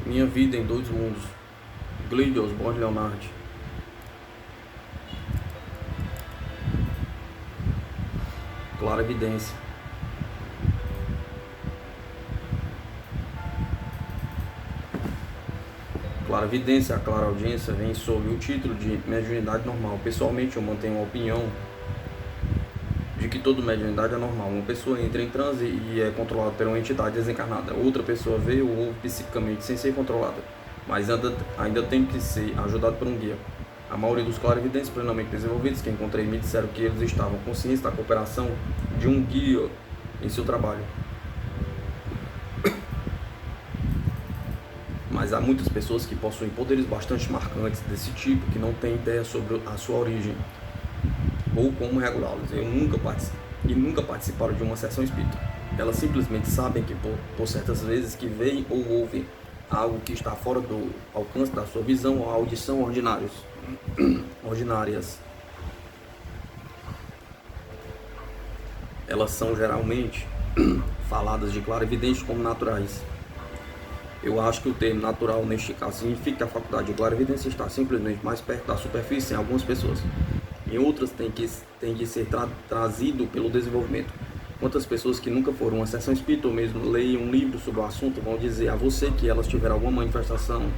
Minha vida em dois mundos. Gleide Osborne Leonardi. Clarividência. Clarividência, a clareaudiência vem sob o título de mediunidade normal. Pessoalmente, eu mantenho a opinião de que toda mediunidade é normal. Uma pessoa entra em transe e é controlada por uma entidade desencarnada. Outra pessoa vê ou ouve psiquicamente sem ser controlada, mas ainda tem que ser ajudado por um guia. A maioria dos clarividentes plenamente desenvolvidos que encontrei me disseram que eles estavam conscientes da cooperação de um guia em seu trabalho. Mas há muitas pessoas que possuem poderes bastante marcantes desse tipo que não têm ideia sobre a sua origem ou como regulá-los. Nunca participaram de uma sessão espírita. Elas simplesmente sabem que por certas vezes que veem ou ouvem algo que está fora do alcance da sua visão ou audição ordinárias. Elas são geralmente faladas de clarividentes como naturais. Eu acho que o termo natural neste caso significa que a faculdade de clarividência está simplesmente mais perto da superfície em algumas pessoas. Em outras tem que ser trazido pelo desenvolvimento. Quantas pessoas que nunca foram a uma sessão espírita ou mesmo leiam um livro sobre o assunto vão dizer a você que elas tiveram alguma manifestação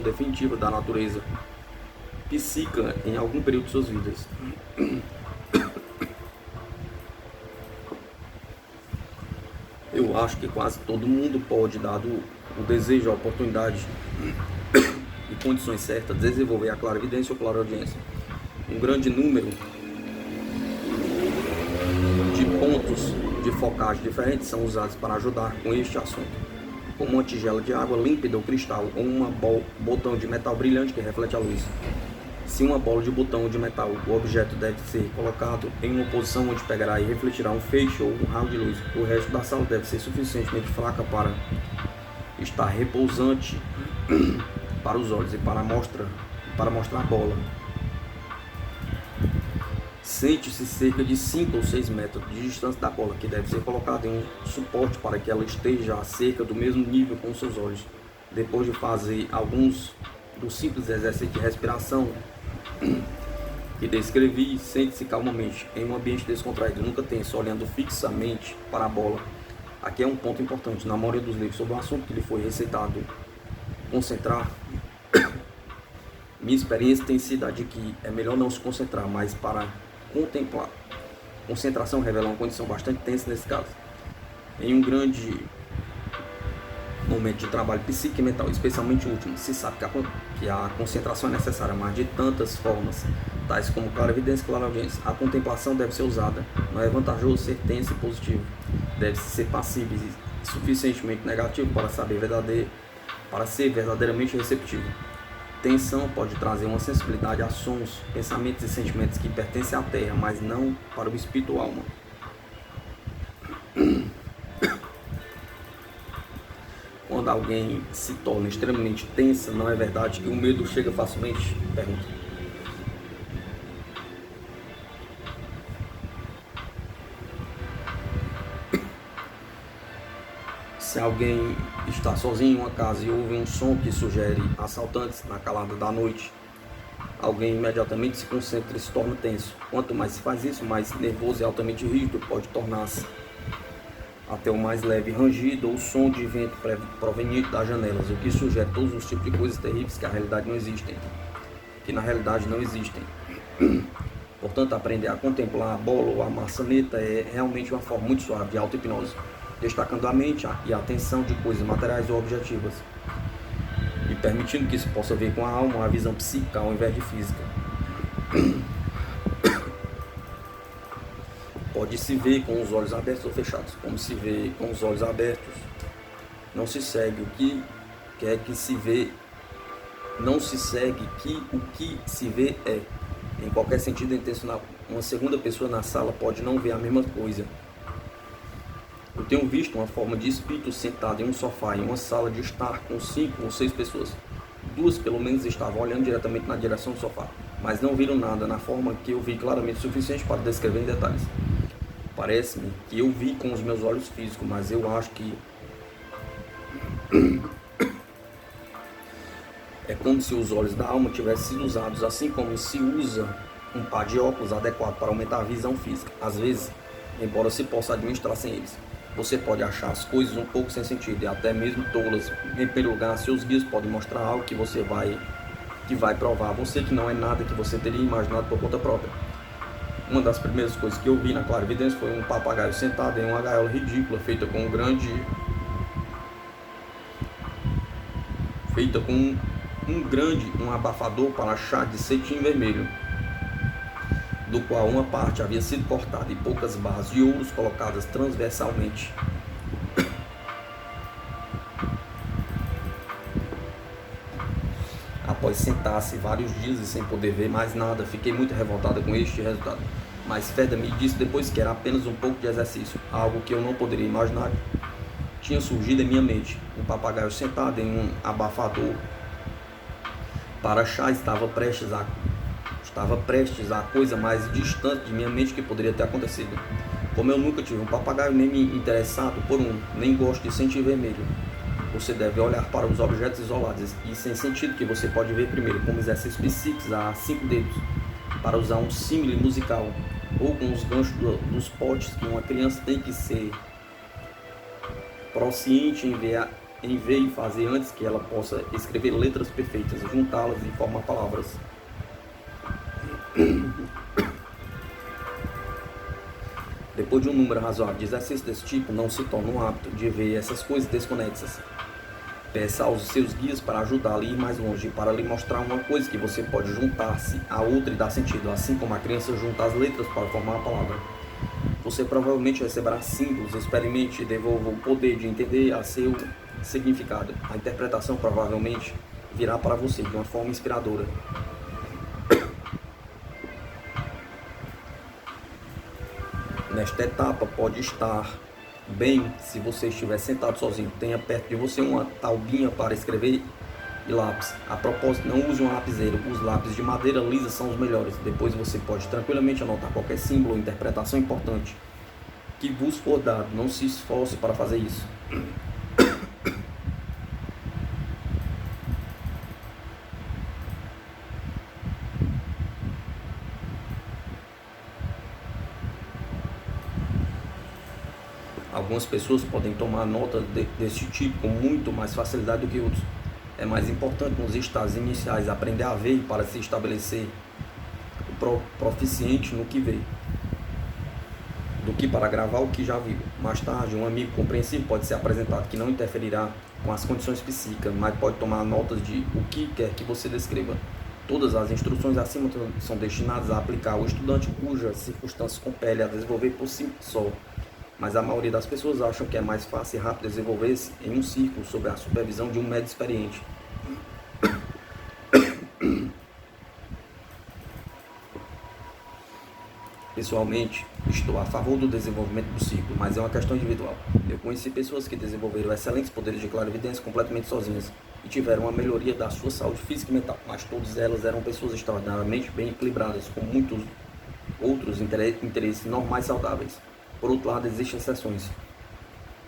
definitiva da natureza psíquica em algum período de suas vidas. Eu acho que quase todo mundo pode, dado o desejo, a oportunidade e condições certas, desenvolver a clarividência ou clareaudiência. Um grande número de pontos de focagem diferentes são usados para ajudar com este assunto, como uma tigela de água límpida ou cristal, ou um botão de metal brilhante que reflete a luz. Se uma bola de botão de metal, o objeto deve ser colocado em uma posição onde pegará e refletirá um feixe ou um raio de luz. O resto da sala deve ser suficientemente fraca para estar repousante para os olhos e para mostrar a bola. Sente-se cerca de 5 ou 6 metros de distância da bola, que deve ser colocada em um suporte para que ela esteja a cerca do mesmo nível com os seus olhos. Depois de fazer alguns dos simples exercícios de respiração que descrevi, sente-se calmamente em um ambiente descontraído, nunca tenso, olhando fixamente para a bola. Aqui é um ponto importante. Na maioria dos livros sobre o assunto que lhe foi receitado concentrar, minha experiência tem sido a de que é melhor não se concentrar, mas para contemplar. Concentração revela uma condição bastante tensa nesse caso. Em um grande momento de trabalho psíquico e mental, especialmente o último, se sabe que a concentração é necessária, mas de tantas formas, tais como clarividência e clareaudiência. A contemplação deve ser usada. Não é vantajoso ser tenso e positivo. Deve-se ser passivo e suficientemente negativo para ser verdadeiramente receptivo. Tensão pode trazer uma sensibilidade a sons, pensamentos e sentimentos que pertencem à terra, mas não para o espírito ou alma. Quando alguém se torna extremamente tensa, não é verdade que o medo chega facilmente? Pergunta. Se alguém está sozinho em uma casa e ouve um som que sugere assaltantes na calada da noite, alguém imediatamente se concentra e se torna tenso. Quanto mais se faz isso, mais nervoso e altamente rígido pode tornar-se, até o mais leve rangido ou som de vento proveniente das janelas, o que sugere todos os tipos de coisas terríveis que na realidade não existem. Portanto, aprender a contemplar a bola ou a maçaneta é realmente uma forma muito suave de auto-hipnose, destacando a mente e a atenção de coisas materiais ou objetivas, e permitindo que se possa ver com a alma a visão psíquica ao invés de física. Pode-se ver com os olhos abertos ou fechados. Como se vê com os olhos abertos, não se segue o que quer que se vê, não se segue que o que se vê é, em qualquer sentido intencional. Uma segunda pessoa na sala pode não ver a mesma coisa. Eu tenho visto uma forma de espírito sentado em um sofá em uma sala de estar com 5 ou 6 pessoas. 2 pelo menos estavam olhando diretamente na direção do sofá, mas não viram nada na forma que eu vi claramente o suficiente para descrever em detalhes. Parece-me que eu vi com os meus olhos físicos, mas eu acho que como se os olhos da alma tivessem sido usados, assim como se usa um par de óculos adequado para aumentar a visão física. Às vezes, embora se possa administrar sem eles, você pode achar as coisas um pouco sem sentido e até mesmo tolas. Em primeiro lugar, seus guias podem mostrar algo que vai provar a você que não é nada que você teria imaginado por conta própria. Uma das primeiras coisas que eu vi na clarividência foi um papagaio sentado em uma gaiola ridícula, feita com um abafador para chá de cetim vermelho, do qual uma parte havia sido cortada e poucas barras de ouros colocadas transversalmente. Após sentar-se vários dias e sem poder ver mais nada, fiquei muito revoltada com este resultado. Mas Feda me disse depois que era apenas um pouco de exercício, algo que eu não poderia imaginar. Tinha surgido em minha mente. Um papagaio sentado em um abafador para chá estava prestes a coisa mais distante de minha mente que poderia ter acontecido. Como eu nunca tive um papagaio, nem me interessado por um, nem gosto de sentir vermelho. Você deve olhar para os objetos isolados e sem sentido que você pode ver primeiro como exercícios psíquicos a 5 dedos, para usar um símile musical, ou com os ganchos dos potes que uma criança tem que ser prosciente em ver e fazer antes que ela possa escrever letras perfeitas, juntá-las e formar palavras. Depois de um número razoável de exercícios desse tipo, não se torna um hábito de ver essas coisas desconexas. Peça aos seus guias para ajudá-lo a ir mais longe, para lhe mostrar uma coisa que você pode juntar-se a outra e dar sentido, assim como a criança junta as letras para formar a palavra. Você provavelmente receberá símbolos, experimente e devolva o poder de entender a seu significado. A interpretação provavelmente virá para você de uma forma inspiradora. Nesta etapa pode estar bem se você estiver sentado sozinho. Tenha perto de você uma taubinha para escrever e lápis. A propósito, não use um lapiseiro. Os lápis de madeira lisa são os melhores. Depois você pode tranquilamente anotar qualquer símbolo ou interpretação importante que vos for dado. Não se esforce para fazer isso. Algumas pessoas podem tomar nota desse tipo com muito mais facilidade do que outros. É mais importante nos estágios iniciais aprender a ver para se estabelecer o proficiente no que vê, do que para gravar o que já viu. Mais tarde, um amigo compreensivo pode ser apresentado que não interferirá com as condições psíquicas, mas pode tomar notas de o que quer que você descreva. Todas as instruções acima são destinadas a aplicar ao estudante cujas circunstâncias compelem a desenvolver por si só. Mas a maioria das pessoas acham que é mais fácil e rápido desenvolver-se em um círculo sob a supervisão de um médico experiente. Pessoalmente, estou a favor do desenvolvimento do círculo, mas é uma questão individual. Eu conheci pessoas que desenvolveram excelentes poderes de clarividência completamente sozinhas e tiveram uma melhoria da sua saúde física e mental, mas todas elas eram pessoas extraordinariamente bem equilibradas, com muitos outros interesses normais saudáveis. Por outro lado, existem exceções.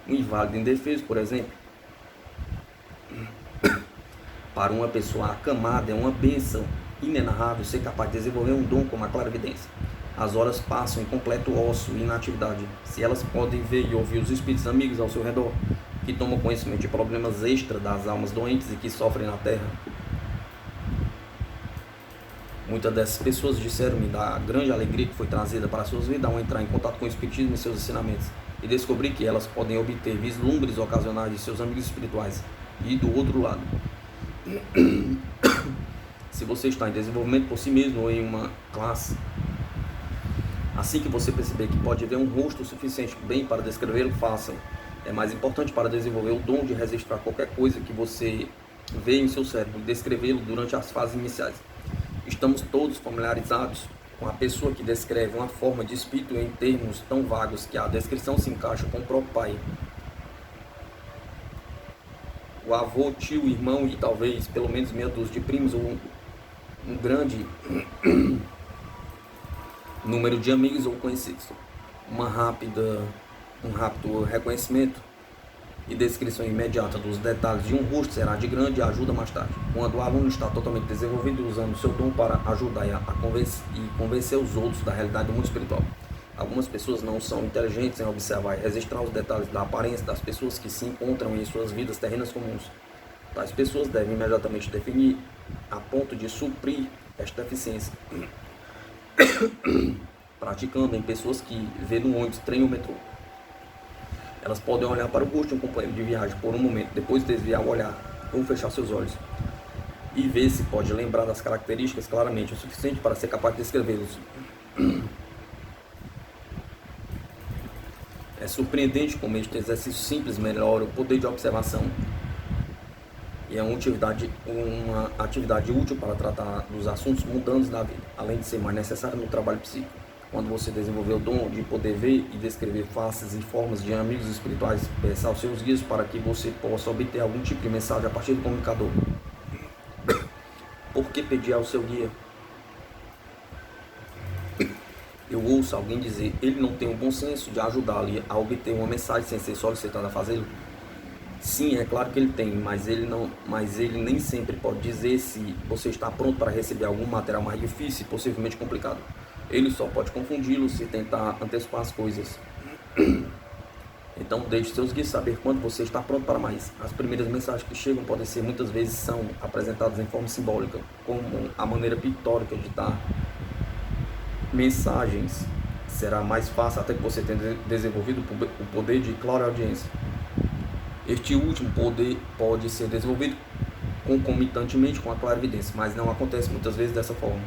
Um inválido indefeso, por exemplo, para uma pessoa acamada é uma bênção inenarrável ser capaz de desenvolver um dom como a clarividência. As horas passam em completo ócio e inatividade. Se elas podem ver e ouvir os espíritos amigos ao seu redor, que tomam conhecimento de problemas extra das almas doentes e que sofrem na Terra. Muitas dessas pessoas disseram-me da grande alegria que foi trazida para suas vidas ao entrar em contato com o Espiritismo e seus ensinamentos, e descobrir que elas podem obter vislumbres ocasionais de seus amigos espirituais. E do outro lado, se você está em desenvolvimento por si mesmo ou em uma classe, assim que você perceber que pode ver um rosto suficiente bem para descrevê-lo, faça. É mais importante para desenvolver o dom de registrar qualquer coisa que você vê em seu cérebro e descrevê-lo durante as fases iniciais. Estamos todos familiarizados com a pessoa que descreve uma forma de espírito em termos tão vagos que a descrição se encaixa com o próprio pai, o avô, tio, irmão e talvez pelo menos meia dúzia de primos ou um grande número de amigos ou conhecidos. Um rápido reconhecimento e descrição imediata dos detalhes de um rosto será de grande ajuda mais tarde, quando o aluno está totalmente desenvolvido usando seu dom para ajudar e convencer os outros da realidade do mundo espiritual. Algumas pessoas não são inteligentes em observar e registrar os detalhes da aparência das pessoas que se encontram em suas vidas terrenas comuns. Tais pessoas devem imediatamente definir a ponto de suprir esta deficiência, praticando em pessoas que vê no ônibus, trem ou metrô. Elas podem olhar para o rosto de um companheiro de viagem por um momento, depois desviar o olhar ou fechar seus olhos e ver se pode lembrar das características claramente o suficiente para ser capaz de descrevê-los. É surpreendente como este exercício simples melhora o poder de observação e é uma atividade útil para tratar dos assuntos mundanos da vida, além de ser mais necessário no trabalho psíquico. Quando você desenvolver o dom de poder ver e descrever faces e formas de amigos espirituais, peça aos seus guias para que você possa obter algum tipo de mensagem a partir do comunicador. Por que pedir ao seu guia? Eu ouço alguém dizer, ele não tem o bom senso de ajudá-lo a obter uma mensagem sem ser solicitado a fazê-lo? Sim, é claro que ele tem, mas ele nem sempre pode dizer se você está pronto para receber algum material mais difícil e possivelmente complicado. Ele só pode confundi-lo se tentar antecipar as coisas. Então deixe seus guias saber quando você está pronto para mais. As primeiras mensagens que chegam podem ser, muitas vezes são apresentadas em forma simbólica, como a maneira pictórica de dar mensagens. Será mais fácil até que você tenha desenvolvido o poder de clareaudiência. Este último poder pode ser desenvolvido concomitantemente com a clarividência, mas não acontece muitas vezes dessa forma.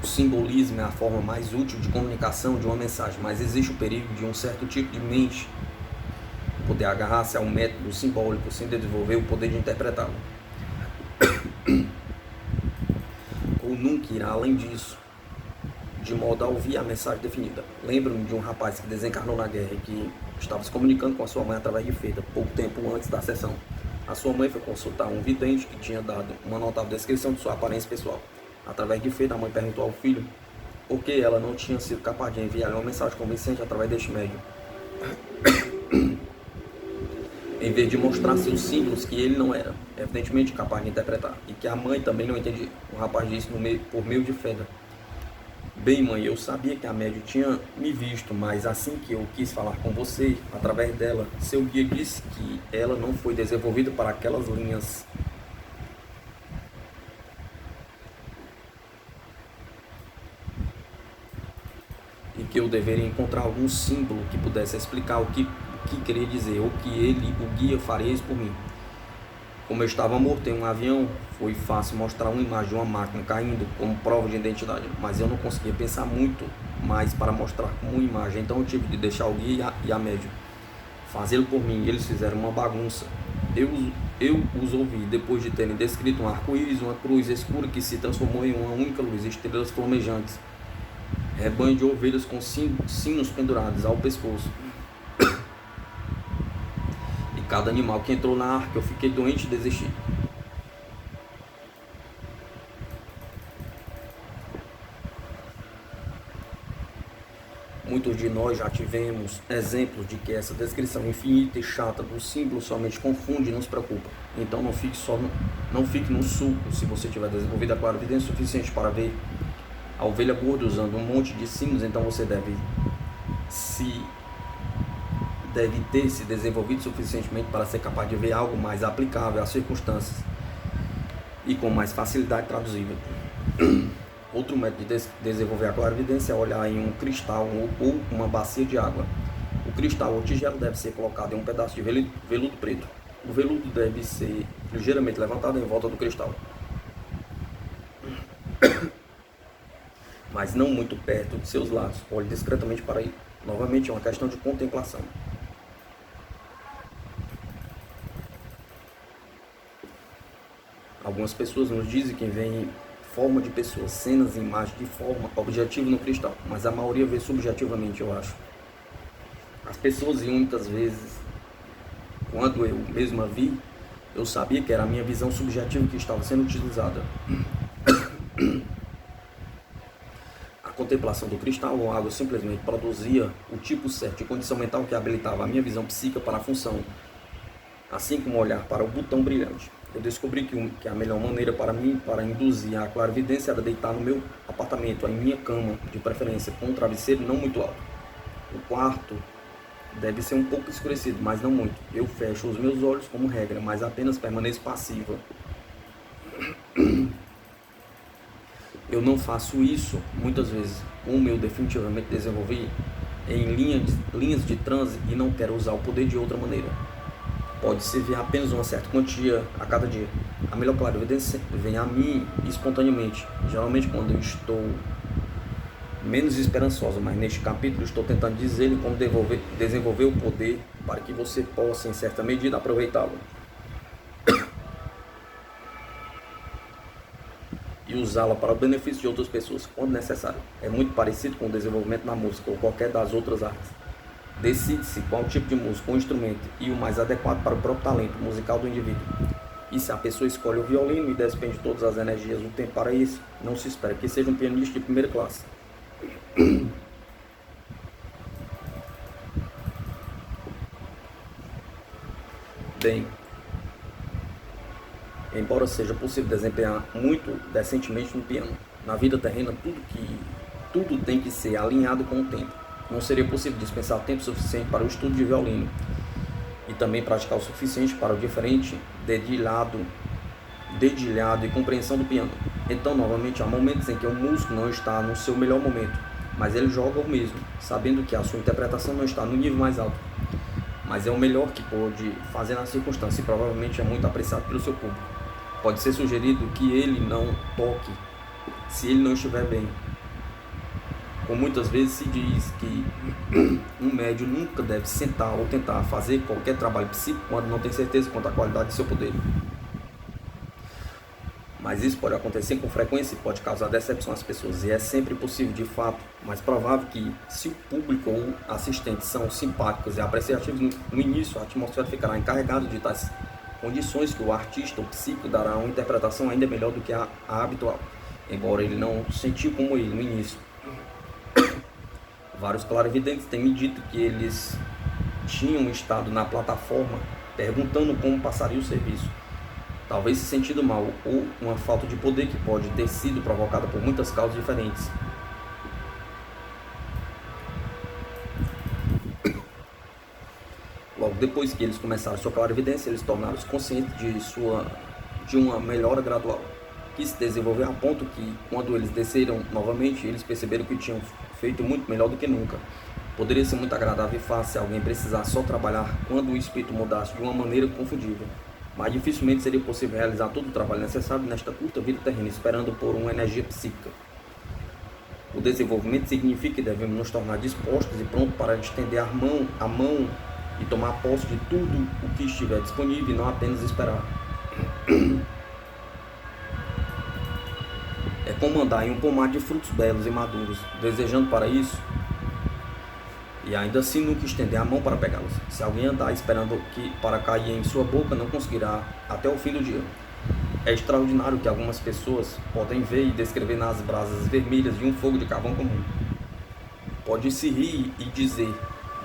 O simbolismo é a forma mais útil de comunicação de uma mensagem, mas existe o perigo de um certo tipo de mente poder agarrar-se a um método simbólico sem desenvolver o poder de interpretá-lo. Ou nunca irá além disso, de modo a ouvir a mensagem definida. Lembro-me de um rapaz que desencarnou na guerra e que estava se comunicando com a sua mãe através de fita, pouco tempo antes da sessão. A sua mãe foi consultar um vidente que tinha dado uma notável descrição de sua aparência pessoal. Através de fita, a mãe perguntou ao filho por que ela não tinha sido capaz de enviar uma mensagem convincente através deste médium, em vez de mostrar seus símbolos que ele não era, evidentemente, capaz de interpretar, e que a mãe também não entendia. O rapaz disse por meio de feda: bem, mãe, eu sabia que a médium tinha me visto, mas assim que eu quis falar com você, através dela, seu guia disse que ela não foi desenvolvida para aquelas linhas. E que eu deveria encontrar algum símbolo que pudesse explicar o que queria dizer, ou que o guia faria isso por mim. Como eu estava morto em um avião, foi fácil mostrar uma imagem de uma máquina caindo como prova de identidade, mas eu não conseguia pensar muito mais para mostrar como uma imagem, então eu tive de deixar o guia e a médium fazê-lo por mim. Eles fizeram uma bagunça. Eu os ouvi, depois de terem descrito um arco-íris, uma cruz escura que se transformou em uma única luz, estrelas flamejantes, rebanho de ovelhas com sinos pendurados ao pescoço, e cada animal que entrou na arca. Eu fiquei doente e desisti. Muitos de nós já tivemos exemplos de que essa descrição infinita e chata do símbolo somente confunde e nos preocupa. Então não fique no suco. Se você tiver desenvolvido a clarividência suficiente para ver a ovelha gorda usando um monte de símbolos, então você deve ter se desenvolvido suficientemente para ser capaz de ver algo mais aplicável às circunstâncias e com mais facilidade traduzível. Outro método de desenvolver a clarividência é olhar em um cristal ou uma bacia de água. O cristal ou tigela deve ser colocado em um pedaço de veludo preto. O veludo deve ser ligeiramente levantado em volta do cristal, mas não muito perto de seus lados. Olhe discretamente para ele. Novamente, é uma questão de contemplação. Algumas pessoas nos dizem que veem forma de pessoas, cenas e imagens de forma objetiva no cristal, mas a maioria vê subjetivamente, eu acho. As pessoas iam muitas vezes, quando eu mesmo a vi, eu sabia que era a minha visão subjetiva que estava sendo utilizada. A contemplação do cristal ou água simplesmente produzia o tipo certo de condição mental que habilitava a minha visão psíquica para a função, assim como olhar para o botão brilhante. Eu descobri que a melhor maneira para mim, para induzir a clarividência, era deitar no meu apartamento, em minha cama, de preferência, com um travesseiro não muito alto. O quarto deve ser um pouco escurecido, mas não muito. Eu fecho os meus olhos como regra, mas apenas permaneço passiva. Eu não faço isso, muitas vezes, como eu definitivamente desenvolvi, em linhas de transe e não quero usar o poder de outra maneira. Pode servir apenas uma certa quantia a cada dia. A melhor clarividência vem a mim espontaneamente, geralmente quando eu estou menos esperançosa, mas neste capítulo estou tentando dizer-lhe como desenvolver o poder para que você possa, em certa medida, aproveitá-lo e usá-la para o benefício de outras pessoas, quando necessário. É muito parecido com o desenvolvimento na música ou qualquer das outras artes. Decide-se qual tipo de música ou instrumento e o mais adequado para o próprio talento musical do indivíduo. E se a pessoa escolhe o violino e despende todas as energias do tempo para isso, não se espera que seja um pianista de primeira classe. Bem, embora seja possível desempenhar muito decentemente no piano, na vida terrena tudo tem que ser alinhado com o tempo. Não seria possível dispensar tempo suficiente para o estudo de violino e também praticar o suficiente para o diferente dedilhado e compreensão do piano. Então, novamente, há momentos em que o músico não está no seu melhor momento, mas ele joga o mesmo, sabendo que a sua interpretação não está no nível mais alto. Mas é o melhor que pode fazer na circunstância e provavelmente é muito apreciado pelo seu público. Pode ser sugerido que ele não toque se ele não estiver bem. Como muitas vezes se diz que um médium nunca deve sentar ou tentar fazer qualquer trabalho psíquico quando não tem certeza quanto à qualidade de seu poder. Mas isso pode acontecer com frequência e pode causar decepção às pessoas. E é sempre possível, de fato, mas provável que, se o público ou assistentes são simpáticos e apreciativos no início, a atmosfera ficará encarregada de tais condições que o artista ou psíquico dará uma interpretação ainda melhor do que a habitual, embora ele não sentiu como ele no início. Vários clarividentes têm me dito que eles tinham estado na plataforma perguntando como passaria o serviço, talvez se sentindo mal ou uma falta de poder que pode ter sido provocada por muitas causas diferentes. Logo depois que eles começaram sua clarividência, eles tornaram-se conscientes de uma melhora gradual, que se desenvolveu a ponto que, quando eles desceram novamente, eles perceberam que tinham feito muito melhor do que nunca. Poderia ser muito agradável e fácil se alguém precisasse só trabalhar quando o espírito mudasse de uma maneira confundível, mas dificilmente seria possível realizar todo o trabalho necessário nesta curta vida terrena, esperando por uma energia psíquica. O desenvolvimento significa que devemos nos tornar dispostos e prontos para estender a mão e tomar posse de tudo o que estiver disponível e não apenas esperar. É como andar em um pomar de frutos belos e maduros, desejando para isso e ainda assim nunca estender a mão para pegá-los. Se alguém andar esperando para cair em sua boca, não conseguirá até o fim do dia. É extraordinário que algumas pessoas podem ver e descrever nas brasas vermelhas de um fogo de carvão comum. Pode se rir e dizer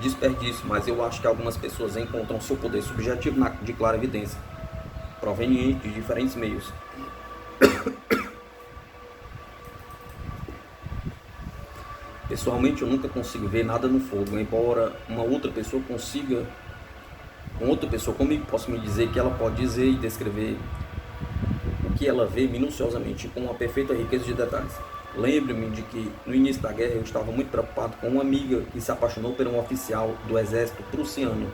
desperdício, mas eu acho que algumas pessoas encontram seu poder subjetivo de clara evidência, proveniente de diferentes meios. Pessoalmente, eu nunca consigo ver nada no fogo, embora uma outra pessoa consiga, com outra pessoa comigo, possa me dizer que ela pode dizer e descrever o que ela vê minuciosamente, com uma perfeita riqueza de detalhes. Lembre-me de que, no início da guerra, eu estava muito preocupado com uma amiga que se apaixonou por um oficial do exército prussiano.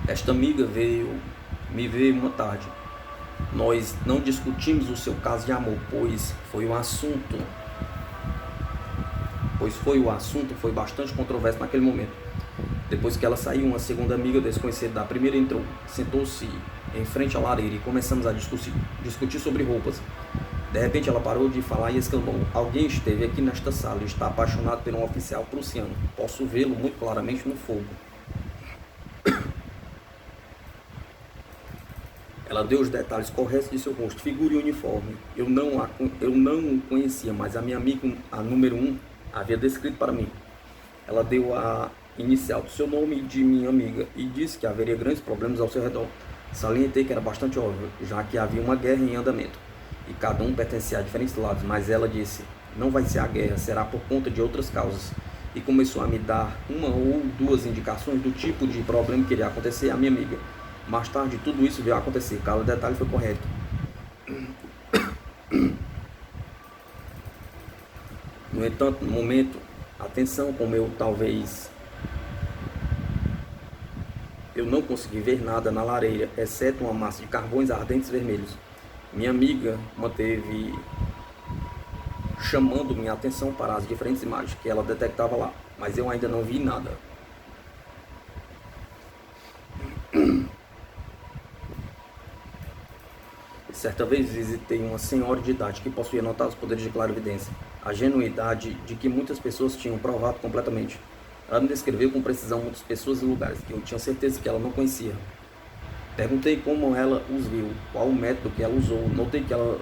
Esta amiga me veio uma tarde. Nós não discutimos o seu caso de amor, pois foi um assunto pois o assunto foi bastante controverso naquele momento. Depois que ela saiu, uma segunda amiga desconhecida da primeira entrou, sentou-se em frente à lareira e começamos a discutir sobre roupas. De repente ela parou de falar e exclamou: alguém esteve aqui nesta sala e está apaixonado por um oficial prussiano. Posso vê-lo muito claramente no fogo. Ela deu os detalhes corretos de seu rosto, figura e uniforme. Eu não o conhecia, mas a minha amiga, a número 1, havia descrito para mim. Ela deu a inicial do seu nome e de minha amiga e disse que haveria grandes problemas ao seu redor. Salientei que era bastante óbvio, já que havia uma guerra em andamento e cada um pertencia a diferentes lados, mas ela disse: não vai ser a guerra, será por conta de outras causas. E começou a me dar uma ou duas indicações do tipo de problema que iria acontecer à minha amiga. Mais tarde, tudo isso veio a acontecer, cada detalhe foi correto. No entanto, no momento, atenção, como eu não consegui ver nada na lareira, exceto uma massa de carvões ardentes vermelhos. Minha amiga manteve chamando minha atenção para as diferentes imagens que ela detectava lá, mas eu ainda não vi nada. Certa vez visitei uma senhora de idade que possuía notados poderes de clarividência, a genuidade de que muitas pessoas tinham provado completamente. Ela me descreveu com precisão muitas pessoas e lugares que eu tinha certeza que ela não conhecia. Perguntei como ela os viu, qual o método que ela usou. Notei que ela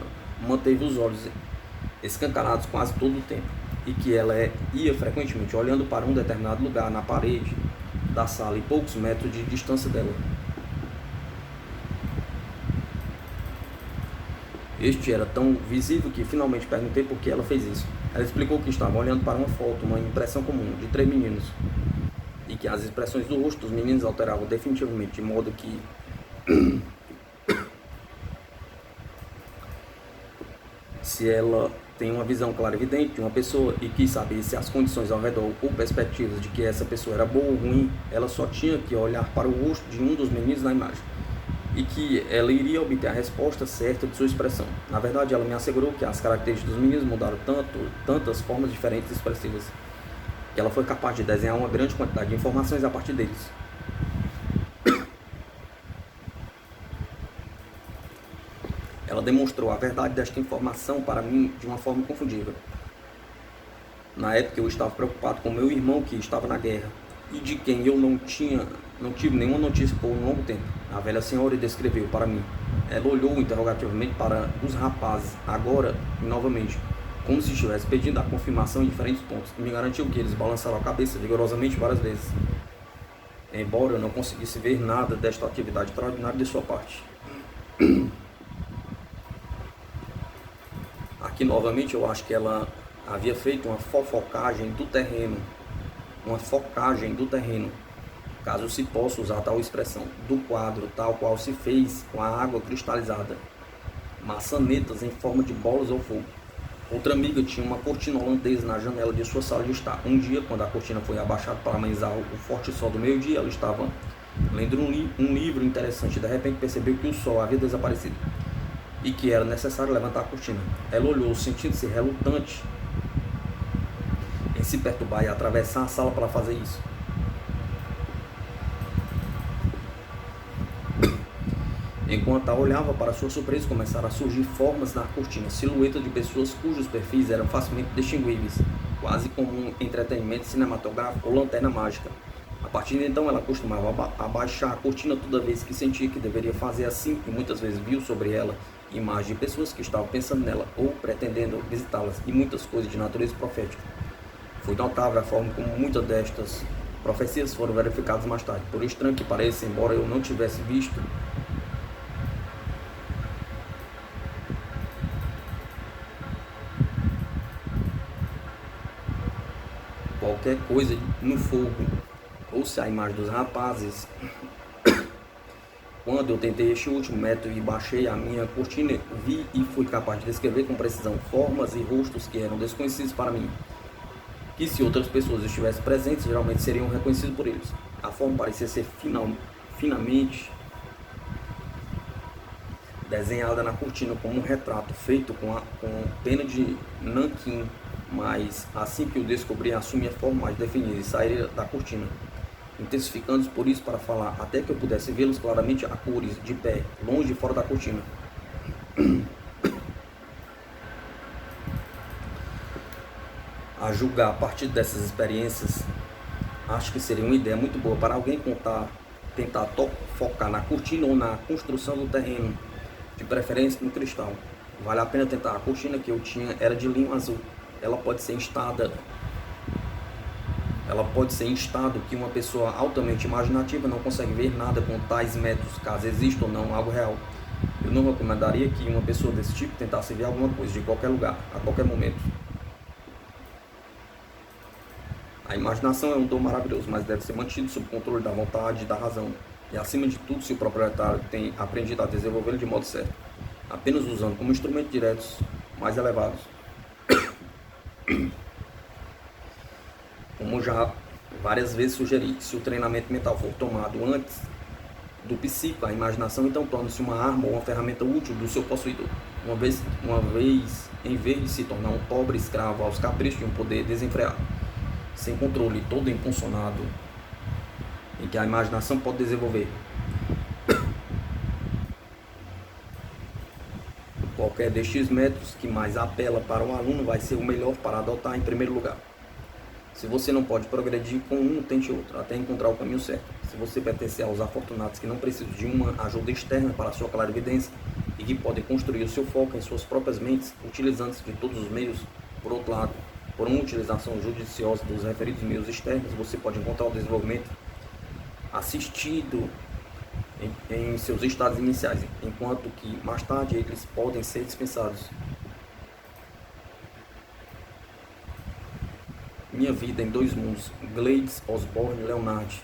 manteve os olhos escancarados quase todo o tempo e que ela ia frequentemente olhando para um determinado lugar na parede da sala e poucos metros de distância dela. Este era tão visível que finalmente perguntei por que ela fez isso. Ela explicou que estava olhando para uma foto, uma impressão comum, de 3 meninos, e que as expressões do rosto dos meninos alteravam definitivamente, de modo que se ela tem uma visão clarividente de uma pessoa e quis saber se as condições ao redor ou perspectivas de que essa pessoa era boa ou ruim, ela só tinha que olhar para o rosto de um dos meninos na imagem e que ela iria obter a resposta certa de sua expressão. Na verdade, ela me assegurou que as características dos meninos mudaram tantas formas diferentes e expressivas, que ela foi capaz de desenhar uma grande quantidade de informações a partir deles. Ela demonstrou a verdade desta informação para mim de uma forma inconfundível. Na época eu estava preocupado com meu irmão que estava na guerra e de quem eu não tive nenhuma notícia por um longo tempo. A velha senhora descreveu para mim. Ela olhou interrogativamente para os rapazes, agora e novamente, como se estivesse pedindo a confirmação em diferentes pontos, e me garantiu que eles balançaram a cabeça vigorosamente várias vezes, embora eu não conseguisse ver nada desta atividade extraordinária de sua parte. Aqui novamente eu acho que ela havia feito uma focagem do terreno, caso se possa usar tal expressão, do quadro, tal qual se fez com a água cristalizada, maçanetas em forma de bolas ou fogo. Outra amiga tinha uma cortina holandesa na janela de sua sala de estar. Um dia, quando a cortina foi abaixada para amenizar o forte sol do meio-dia, ela estava lendo um livro interessante e de repente percebeu que o sol havia desaparecido e que era necessário levantar a cortina. Ela olhou, sentindo-se relutante em se perturbar e atravessar a sala para fazer isso. Enquanto ela olhava, para sua surpresa, começaram a surgir formas na cortina, silhuetas de pessoas cujos perfis eram facilmente distinguíveis, quase como um entretenimento cinematográfico ou lanterna mágica. A partir de então, ela costumava abaixar a cortina toda vez que sentia que deveria fazer assim, e muitas vezes viu sobre ela imagens de pessoas que estavam pensando nela ou pretendendo visitá-las, e muitas coisas de natureza profética. Foi notável a forma como muitas destas profecias foram verificadas mais tarde. Por estranho que pareça, embora eu não tivesse visto qualquer coisa no fogo, ou se a imagem dos rapazes, quando eu tentei este último método e baixei a minha cortina, vi e fui capaz de descrever com precisão formas e rostos que eram desconhecidos para mim, que se outras pessoas estivessem presentes, geralmente seriam reconhecidos por eles. A forma parecia ser finamente desenhada na cortina como um retrato feito com pena de nanquim, mas assim que o descobri, assumi a forma mais definida e saí da cortina, intensificando por isso para falar, até que eu pudesse vê-los claramente a cores, de pé, longe e fora da cortina. A julgar a partir dessas experiências, acho que seria uma ideia muito boa para alguém tentar focar na cortina ou na construção do terreno, de preferência no cristal. Vale a pena tentar. A cortina que eu tinha era de linho azul. Ela pode ser em estado que uma pessoa altamente imaginativa não consegue ver nada com tais métodos, caso exista ou não algo real. Eu não recomendaria que uma pessoa desse tipo tentasse ver alguma coisa de qualquer lugar, a qualquer momento. A imaginação é um dom maravilhoso, mas deve ser mantido sob controle da vontade e da razão. E acima de tudo, se o proprietário tem aprendido a desenvolvê-lo de modo certo, apenas usando como instrumentos diretos mais elevados. Como já várias vezes sugeri, se o treinamento mental for tomado antes do psíquico, a imaginação então torna-se uma arma ou uma ferramenta útil do seu possuidor. Em vez de se tornar um pobre escravo aos caprichos de um poder desenfreado, sem controle, todo impulsionado, em que a imaginação pode desenvolver. Qualquer destes métodos que mais apela para o aluno vai ser o melhor para adotar em primeiro lugar. Se você não pode progredir com um, tente outro, até encontrar o caminho certo. Se você pertencer aos afortunados que não precisam de uma ajuda externa para a sua clarividência e que podem construir o seu foco em suas próprias mentes, utilizando-se de todos os meios, por outro lado, por uma utilização judiciosa dos referidos meios externos, você pode encontrar o desenvolvimento assistido em seus estados iniciais, enquanto que mais tarde eles podem ser dispensados. Minha Vida em Dois Mundos, Gleides Osborne Leonard.